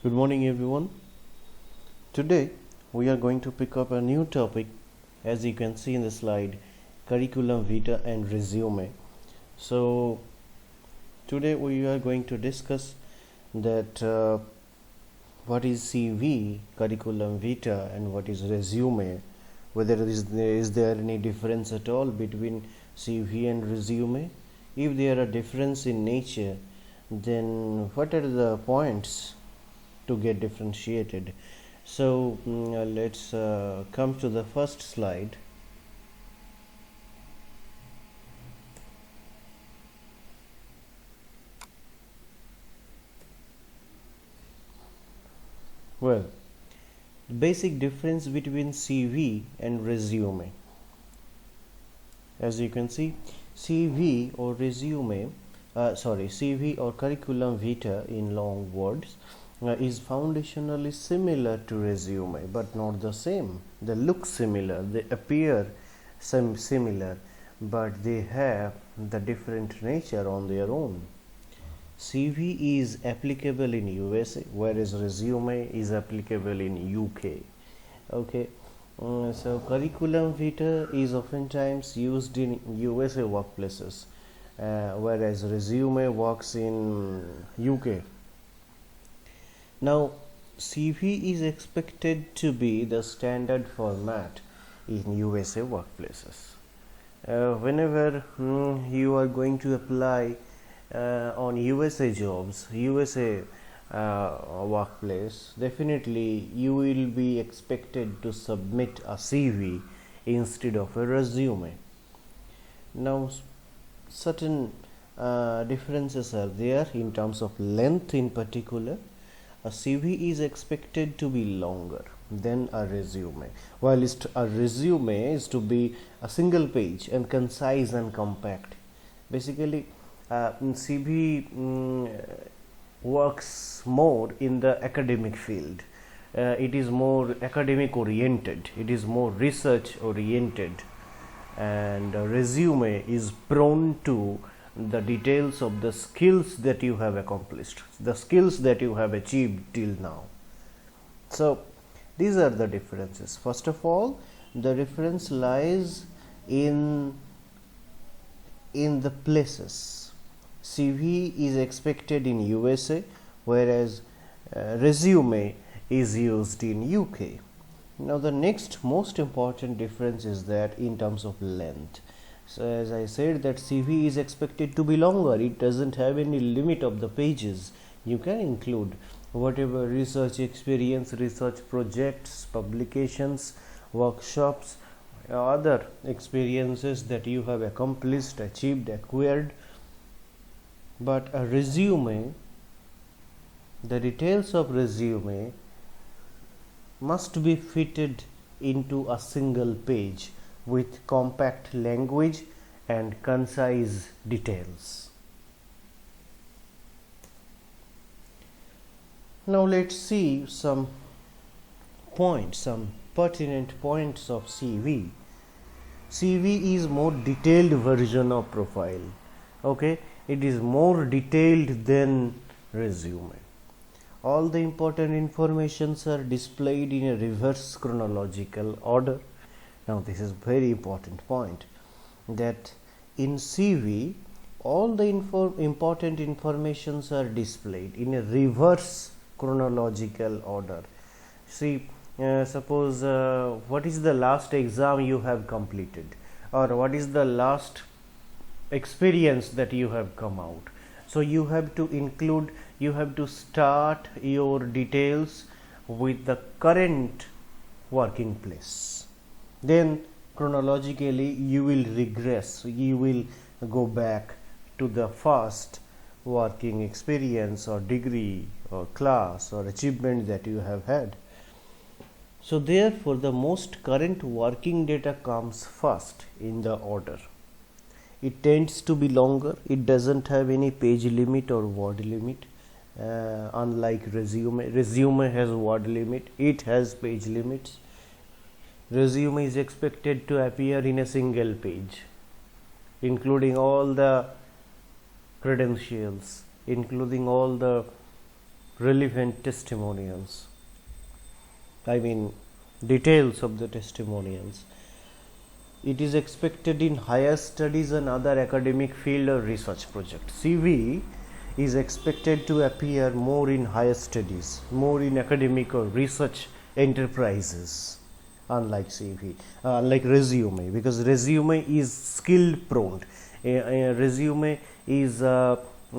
Good morning, everyone. Today we are going to pick up a new topic, as you can see in the slide, curriculum vitae and resume. So today we are going to discuss that what is CV, curriculum vitae, and what is resume. Whether is there any difference at all between CV and resume? If there are difference in nature, then what are the points to get differentiated? So let's come to the first slide. Well, the basic difference between CV and resume. As you can see, CV or resume, CV or curriculum vitae in long words, is foundationally similar to resume but not the same. They look similar, they appear similar, but they have the different nature on their own. CV is applicable in USA, whereas resume is applicable in UK. Okay, so curriculum vitae is oftentimes used in USA workplaces, whereas resume works in UK. Now, CV is expected to be the standard format in USA workplaces. Whenever you are going to apply on USA jobs, USA workplace, definitely you will be expected to submit a CV instead of a resume. Now, certain differences are there in terms of length. In particular, a CV is expected to be longer than a resume, while a resume is to be a single page and concise and compact. Basically, CV works more in the academic field. It is more academic oriented, it is more research oriented, and a resume is prone to the details of the skills that you have accomplished, the skills that you have achieved till now. So these are the differences. First of all, the difference lies in the places. CV is expected in USA, whereas resume is used in UK. Now the next most important difference is that in terms of length. So as I said, that CV is expected to be longer. It doesn't have any limit of the pages. You can include whatever research experience, research projects, publications, workshops, other experiences that you have accomplished, achieved, acquired. But a resume, the details of resume must be fitted into a single page with compact language and concise details. Now let's see some points, some pertinent points of CV. CV is more detailed version of profile. Okay, it is more detailed than resume. All the important informations are displayed in a reverse chronological order. Now this is very important point, that in CV all the important informations are displayed in a reverse chronological order. See, suppose what is the last exam you have completed, or what is the last experience that you have come out. So you have to include, you have to start your details with the current working place. Then chronologically you will regress, you will go back to the first working experience or degree or class or achievement that you have had. So therefore the most current working data comes first in the order. It tends to be longer, it doesn't have any page limit or word limit, unlike resume. Resume has word limit, it has page limits. Resume is expected to appear in a single page, including all the credentials, including all the relevant testimonials. I mean, details of the testimonials. It is expected in higher studies and other academic field or research project. CV is expected to appear more in higher studies, more in academic or research enterprises, unlike CV, unlike resume, because resume is skill prone. A resume is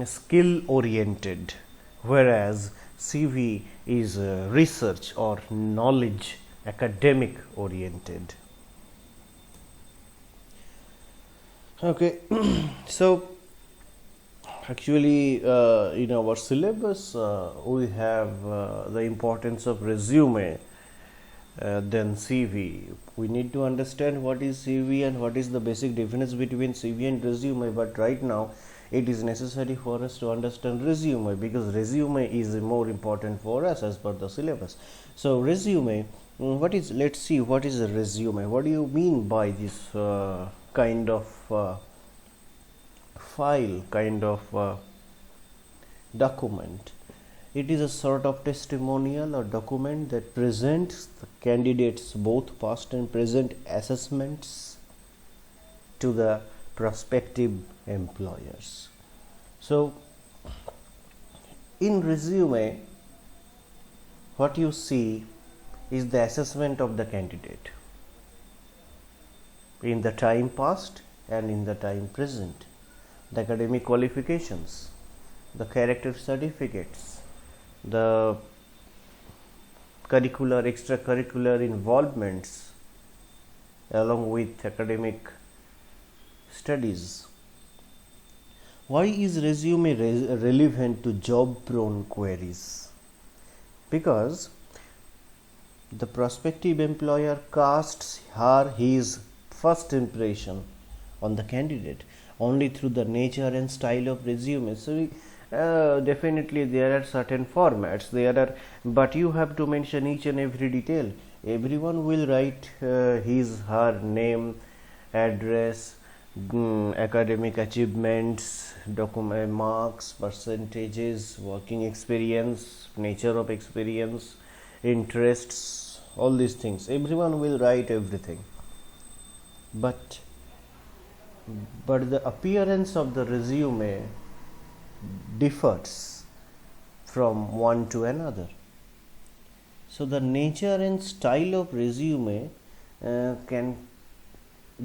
skill oriented, whereas CV is research or knowledge academic oriented. Okay, so actually in our syllabus we have the importance of resume, then CV. We need to understand what is CV and what is the basic difference between CV and resume, but right now it is necessary for us to understand resume, because resume is more important for us as per the syllabus. So resume, what is, let's see what is a resume. What do you mean by this kind of file, kind of document? It is a sort of testimonial or document that presents the candidates both past and present assessments to the prospective employers. So in resume, what you see is the assessment of the candidate in the time past and in the time present, the academic qualifications, the character certificates, the curricular, extracurricular involvements along with academic studies. Why is resume relevant to job prone queries? Because the prospective employer casts his first impression on the candidate only through the nature and style of resume. So definitely there are certain formats there are, but you have to mention each and every detail. Everyone will write her name, address, academic achievements, document marks, percentages, working experience, nature of experience, interests, all these things. Everyone will write everything, but the appearance of the resume differs from one to another. So the nature and style of resume can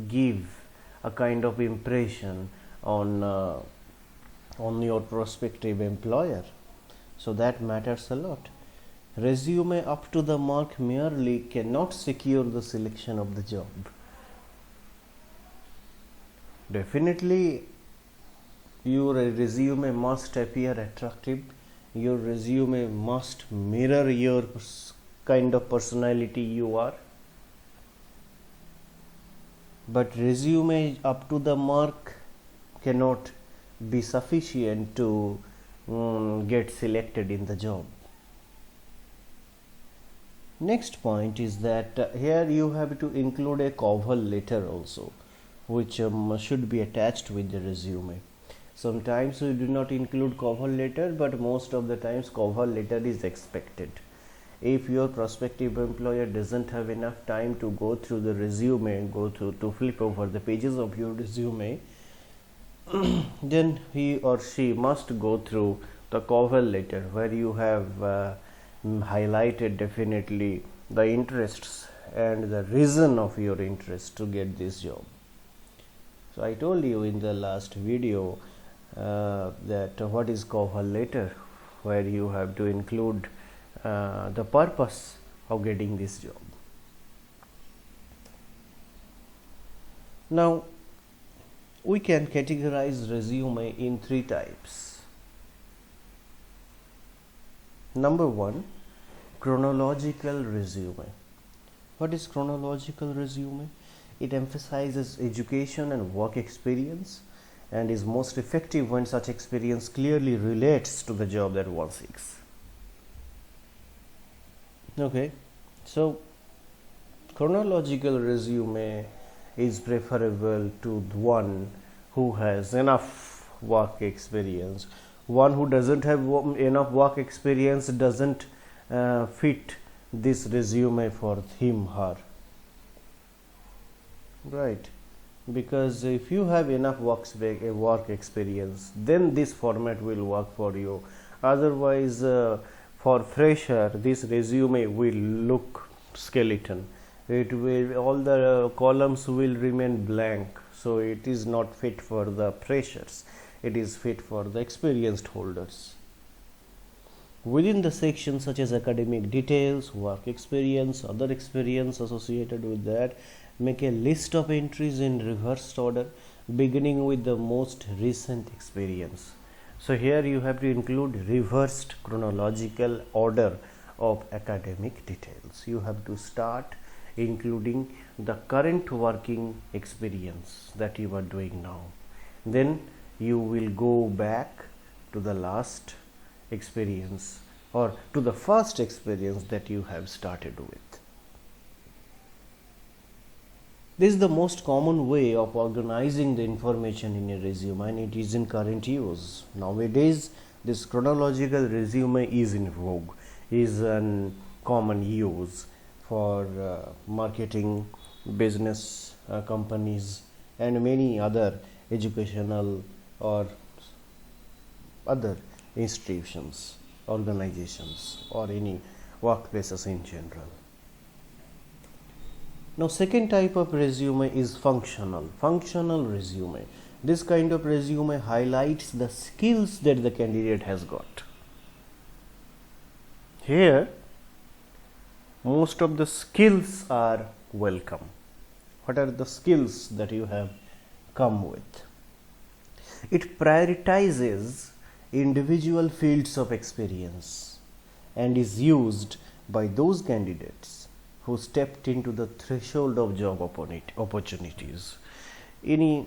give a kind of impression on your prospective employer. So that matters a lot. Resume up to the mark merely cannot secure the selection of the job. Definitely your resume must appear attractive, your resume must mirror your kind of personality you are, but resume up to the mark cannot be sufficient to get selected in the job. Next point is that here you have to include a cover letter also, which should be attached with the resume. Sometimes we do not include cover letter, but most of the times cover letter is expected. If your prospective employer doesn't have enough time to go through the resume, to flip over the pages of your resume, then he or she must go through the cover letter, where you have highlighted definitely the interests and the reason of your interest to get this job. So I told you in the last video that what is cover letter, where you have to include the purpose of getting this job. Now we can categorize resume in three types. Number one, chronological resume. What is chronological resume? It emphasizes education and work experience and is most effective when such experience clearly relates to the job that one seeks. Okay, so chronological resume is preferable to one who has enough work experience, One who doesn't have enough work experience doesn't fit this resume for him, her, right? Because if you have enough work experience, then this format will work for you. Otherwise, for fresher, this resume will look skeleton. It will, all the columns will remain blank, so it is not fit for the freshers. It is fit for the experienced holders. Within the sections such as academic details, work experience, other experience associated with that, make a list of entries in reversed order, beginning with the most recent experience. So here you have to include reversed chronological order of academic details. You have to start including the current working experience that you are doing now. Then you will go back to the last experience or to the first experience that you have started with. This is the most common way of organizing the information in a resume, and it is in current use. Nowadays, this chronological resume is in vogue, is in common use for marketing, business companies, and many other educational or other institutions, organizations, or any workplaces in general. Now, second type of resume is functional resume. This kind of resume highlights the skills that the candidate has got. Here, most of the skills are welcome. What are the skills that you have come with? It prioritizes individual fields of experience and is used by those candidates who stepped into the threshold of job opportunities. Any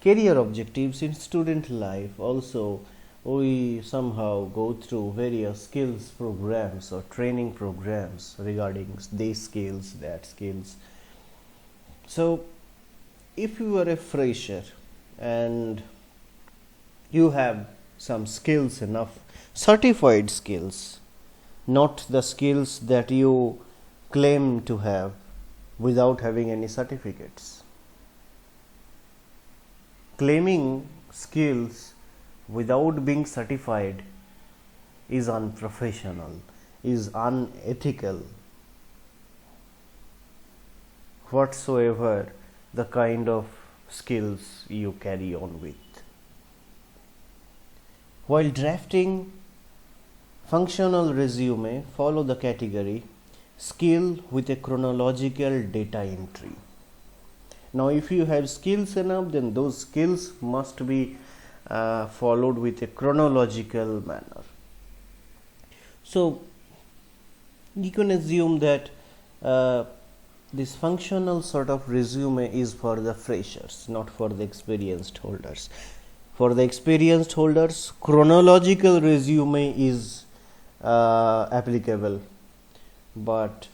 career objectives in student life also, we somehow go through various skills programs or training programs regarding these skills, that skills. So if you are a fresher and you have some skills enough, certified skills, not the skills that you claim to have without having any certificates. Claiming skills without being certified is unprofessional, is unethical, whatsoever the kind of skills you carry on with. While drafting functional resume, follow the category skill with a chronological data entry. Now, if you have skills enough, then those skills must be followed with a chronological manner. So, you can assume that this functional sort of resume is for the freshers, not for the experienced holders. For the experienced holders, chronological resume is applicable, but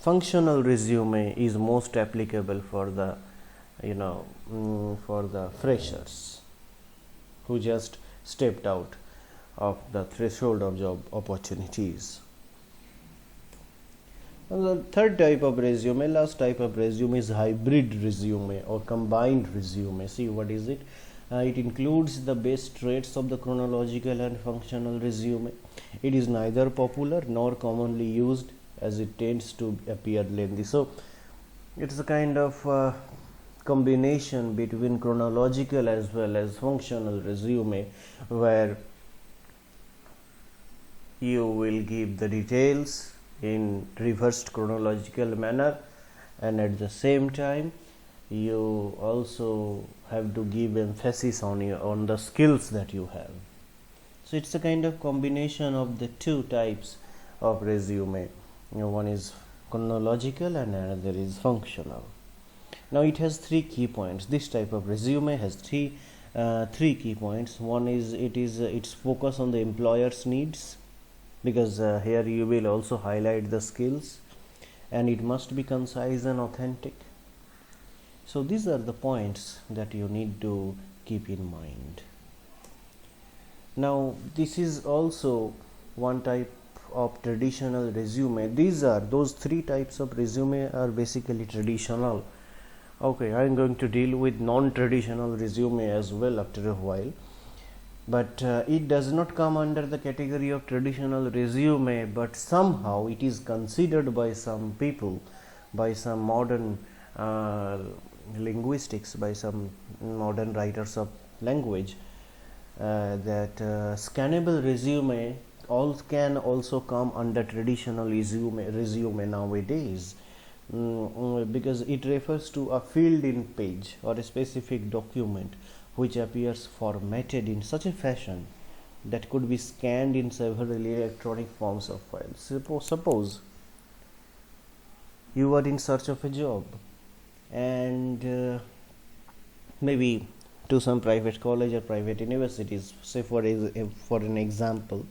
functional resume is most applicable for the for the freshers who just stepped out of the threshold of job opportunities. And the third type of resume, last type of resume, is hybrid resume or combined resume. See, what is it? It includes the best traits of the chronological and functional resume. It is neither popular nor commonly used, as it tends to appear lengthy. So it's a kind of combination between chronological as well as functional resume, where you will give the details in reversed chronological manner, and at the same time you also have to give emphasis on the skills that you have. So it's a kind of combination of the two types of resume. One is chronological and another is functional. Now it has 3 key points. This type of resume has three key points. One is its focus on the employer's needs, because here you will also highlight the skills, and it must be concise and authentic. So these are the points that you need to keep in mind. Now this is also one type of traditional resume. Those three types of resume are basically traditional. Okay, I am going to deal with non-traditional resume as well after a while, but it does not come under the category of traditional resume, but somehow it is considered by some people, by some modern uh, linguistics, by some modern writers of language, that scannable resume all can also come under traditional resume nowadays. Because it refers to a filled in page or a specific document which appears formatted in such a fashion that could be scanned in several electronic forms of files. Suppose you are in search of a job, and maybe to some private college or private universities, say for an example.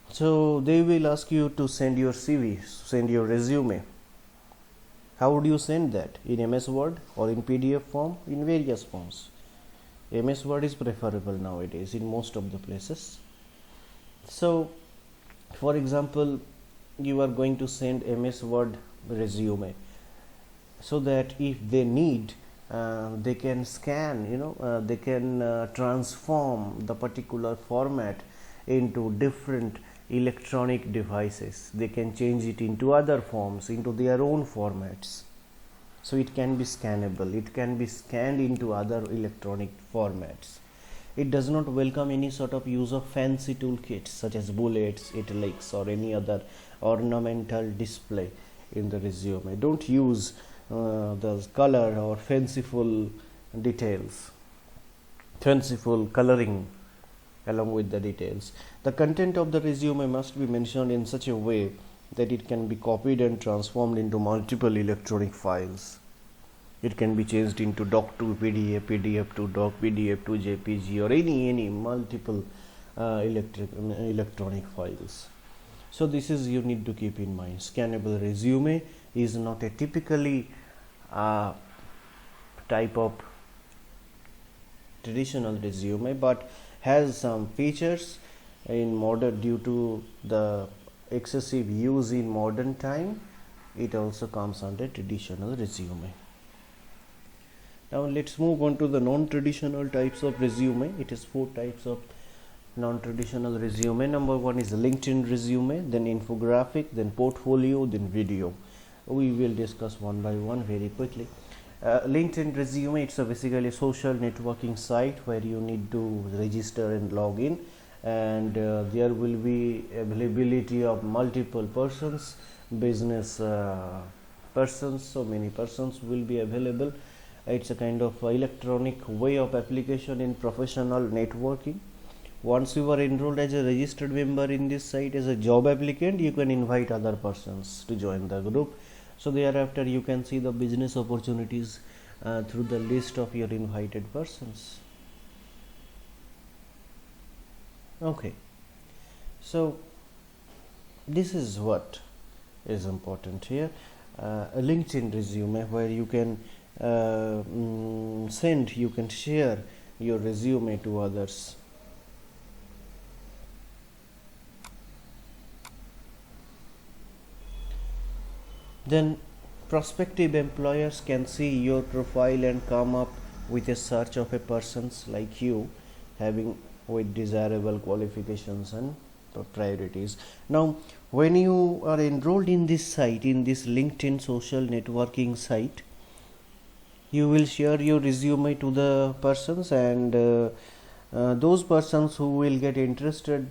So they will ask you to send your CV, send your resume. How would you send that? In MS Word or in PDF form? In various forms. MS Word is preferable nowadays in most of the places. So, for example, you are going to send MS Word resume, so that if they need, they can scan, they can transform the particular format into different electronic devices. They can change it into other forms, into their own formats. So it can be scannable, it can be scanned into other electronic formats. It does not welcome any sort of use of fancy toolkits such as bullets, italics, or any other ornamental display in the resume. Don't use the color or fanciful details, fanciful coloring along with the details. The content of the resume must be mentioned in such a way that it can be copied and transformed into multiple electronic files. It can be changed into doc to PDF, PDF to doc, PDF to JPG, or any multiple electronic files. So this is, you need to keep in mind, scannable resume is not a typically type of traditional resume, but has some features in modern, due to the excessive use in modern time. It also comes under traditional resume. Now let's move on to the non-traditional types of resume. It is 4 types of non-traditional resume. Number 1 is LinkedIn resume, then infographic, then portfolio, then video. We will discuss one by one very quickly. LinkedIn resume, it's basically a social networking site where you need to register and log in, and there will be availability of multiple persons, business persons, so many persons will be available. It's a kind of electronic way of application in professional networking. Once you are enrolled as a registered member in this site as a job applicant, you can invite other persons to join the group. So thereafter you can see the business opportunities through the list of your invited persons. Okay, so this is what is important here. A LinkedIn resume where you can you can share your resume to others. Then prospective employers can see your profile and come up with a search of a persons like you, having with desirable qualifications and priorities. Now when you are enrolled in this site, in this LinkedIn social networking site, you will share your resume to the persons, and those persons who will get interested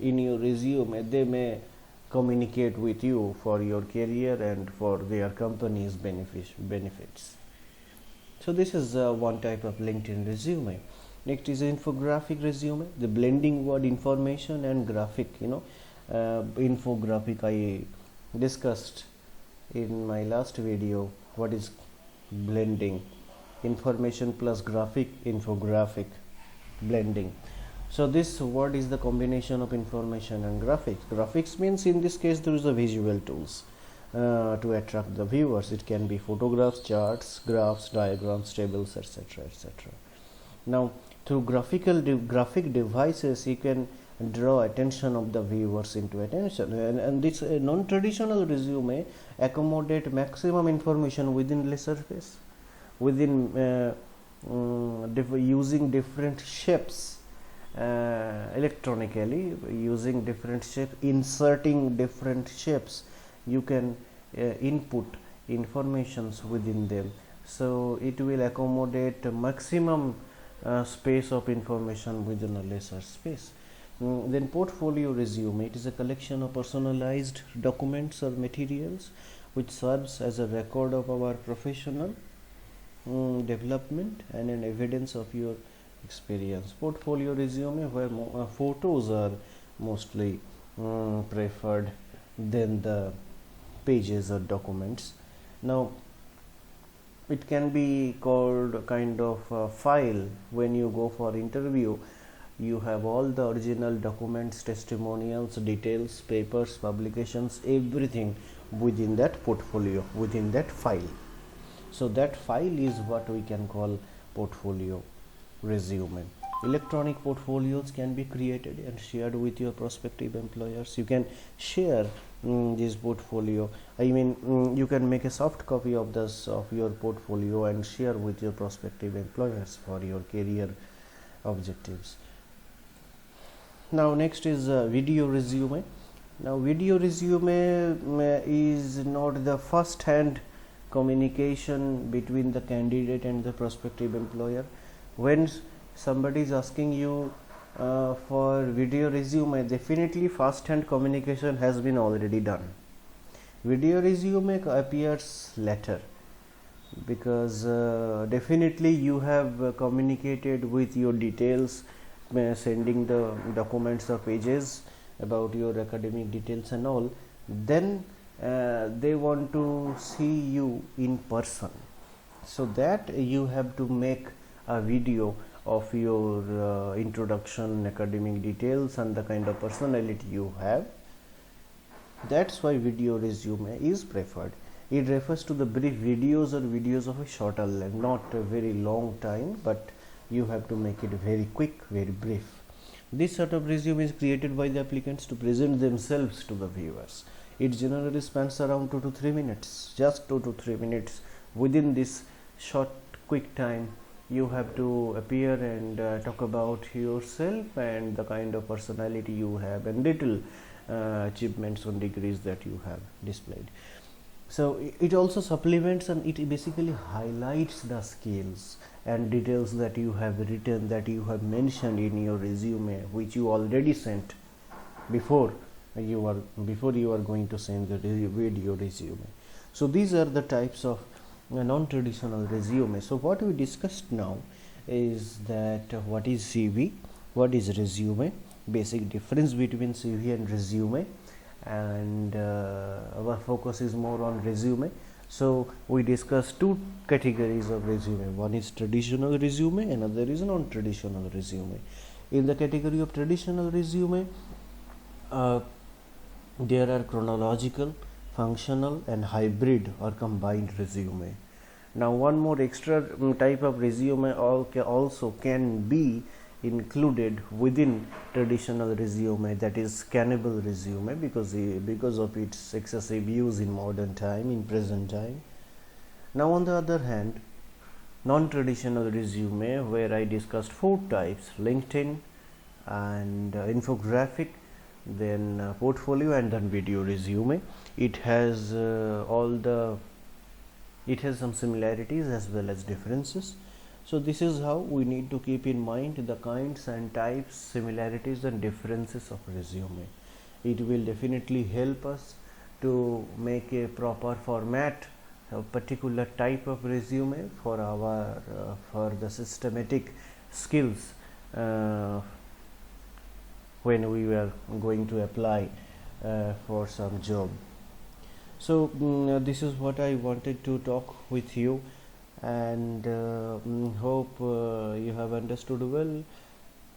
in your resume, they may communicate with you for your career and for their company's benefits. So this is one type of LinkedIn resume. Next is infographic resume, the blending word information and graphic. Infographic, I discussed in my last video what is blending, information plus graphic, infographic, blending. So this word is the combination of information and graphics. Graphics means in this case there is a visual tools to attract the viewers. It can be photographs, charts, graphs, diagrams, tables, etc., etc. Now through graphic devices you can draw attention of the viewers into attention, and this non-traditional resume accommodate maximum information within lesser space, within using different shapes, electronically using different shapes, inserting different shapes, you can input informations within them, so it will accommodate maximum space of information within a lesser space. Then portfolio resume, it is a collection of personalized documents or materials which serves as a record of our professional development and an evidence of your experience. Portfolio resume, where photos are mostly preferred than the pages or documents. Now it can be called a kind of file. When you go for interview, you have all the original documents, testimonials, details, papers, publications, everything within that portfolio, within that file. So that file is what we can call portfolio resume. Electronic portfolios can be created and shared with your prospective employers. You can share this portfolio, you can make a soft copy of your portfolio and share with your prospective employers for your career objectives. Now next is video resume. Now video resume is not the first hand communication between the candidate and the prospective employer. When somebody is asking you for video resume, definitely first hand communication has been already done. Video resume appears later because definitely you have communicated with your details, sending the documents or pages about your academic details and all. Then they want to see you in person, so that you have to make a video of your introduction, academic details and the kind of personality you have. That's why video resume is preferred. It refers to the brief videos or videos of a shorter length, not a very long time, but you have to make it very quick, very brief. This sort of resume is created by the applicants to present themselves to the viewers. It generally spans around 2 to 3 minutes, just 2 to 3 minutes. Within this short, quick time, you have to appear and talk about yourself and the kind of personality you have and little achievements and degrees that you have displayed. So it also supplements and it basically highlights the skills and details that you have written, that you have mentioned in your resume, which you already sent before you are going to send the video resume. So these are the types of non-traditional resume. So what we discussed now is that what is CV, what is resume, basic difference between CV and resume, and our focus is more on resume. So we discussed two categories of resume. One is traditional resume, another is non-traditional resume. In the category of traditional resume, there are chronological, functional and hybrid or combined resume. Now one more extra type of resume also can be included within traditional resume, that is scannable resume, because of its excessive use in modern time, in present time. Now on the other hand, non-traditional resume, where I discussed 4 types: LinkedIn and infographic, then portfolio and then video resume. It has some similarities as well as differences. So this is how we need to keep in mind the kinds and types, similarities and differences of resume. It will definitely help us to make a proper format, a particular type of resume for our for the systematic skills when we were going to apply for some job. So this is what I wanted to talk with you, and hope you have understood well.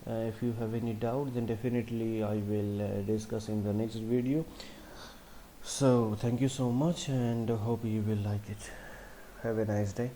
If you have any doubt, then definitely I will discuss in the next video. So thank you so much, and hope you will like it. Have a nice day.